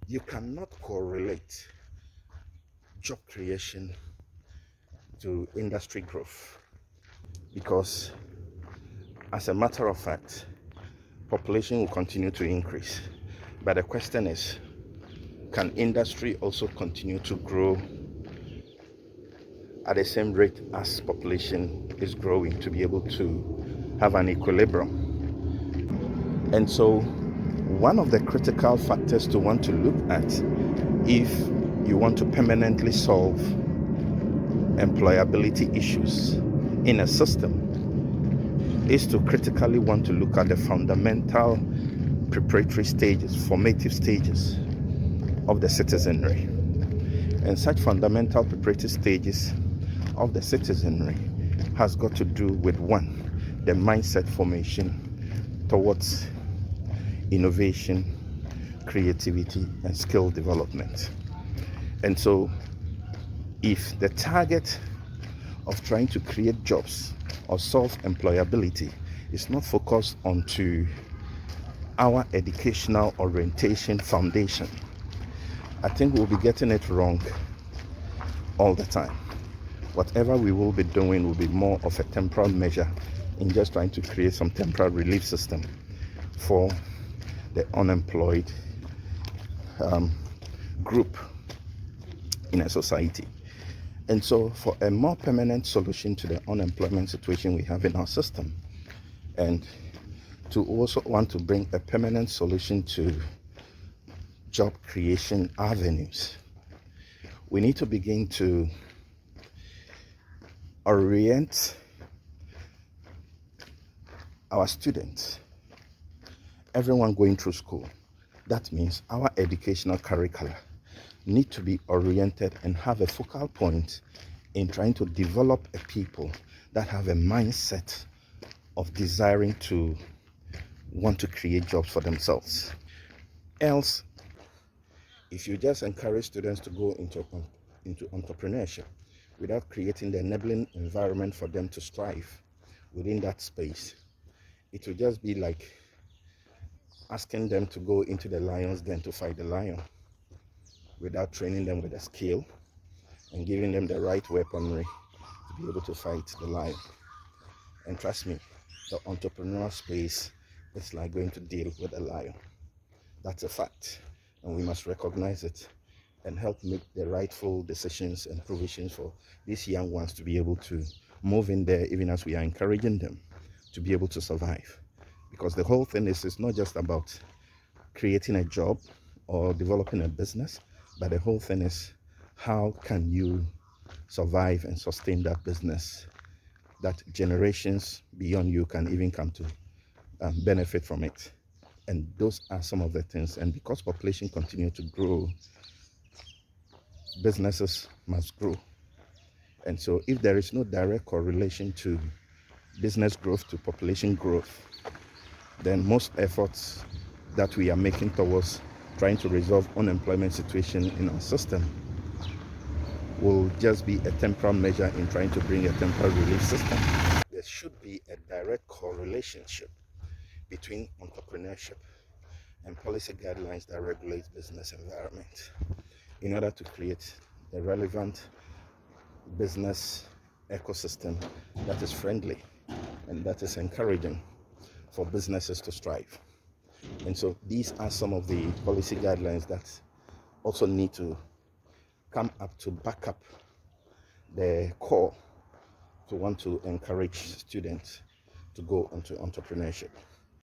You cannot correlate job creation to industry growth because, as a matter of fact, population will continue to increase. But the question is, can industry also continue to grow at the same rate as population is growing to be able to have an equilibrium? And so one of the critical factors to want to look at if you want to permanently solve employability issues in a system is to critically want to look at the fundamental preparatory stages, formative stages of the citizenry. And such fundamental preparatory stages of the citizenry has got to do with, one, the mindset formation towards innovation, creativity, and skill development. And so if the target of trying to create jobs or solve employability is not focused onto our educational orientation foundation, I think we'll be getting it wrong all the time. Whatever we will be doing will be more of a temporal measure in just trying to create some temporary relief system for the unemployed group in a society. And so for a more permanent solution to the unemployment situation we have in our system, and to also want to bring a permanent solution to job creation avenues, we need to begin to orient our students, everyone going through school. That means our educational curricula need to be oriented and have a focal point in trying to develop a people that have a mindset of desiring to want to create jobs for themselves. Else, if you just encourage students to go into entrepreneurship without creating the enabling environment for them to strive within that space, it will just be like asking them to go into the lion's den to fight the lion without training them with a skill and giving them the right weaponry to be able to fight the lion. And trust me, the entrepreneurial space is like going to deal with a lion. That's a fact, and we must recognize it and help make the rightful decisions and provisions for these young ones to be able to move in there, even as we are encouraging them to be able to survive. Because the whole thing is, it's not just about creating a job or developing a business, but the whole thing is, how can you survive and sustain that business that generations beyond you can even come to benefit from it? And those are some of the things. And because population continue to grow, businesses must grow. And so if there is no direct correlation to business growth to population growth, then most efforts that we are making towards trying to resolve unemployment situation in our system will just be a temporal measure in trying to bring a temporary relief system. There should be a direct correlation between entrepreneurship and policy guidelines that regulate business environment in order to create a relevant business ecosystem that is friendly and that is encouraging for businesses to strive. And so these are some of the policy guidelines that also need to come up to back up the core to want to encourage students to go into entrepreneurship.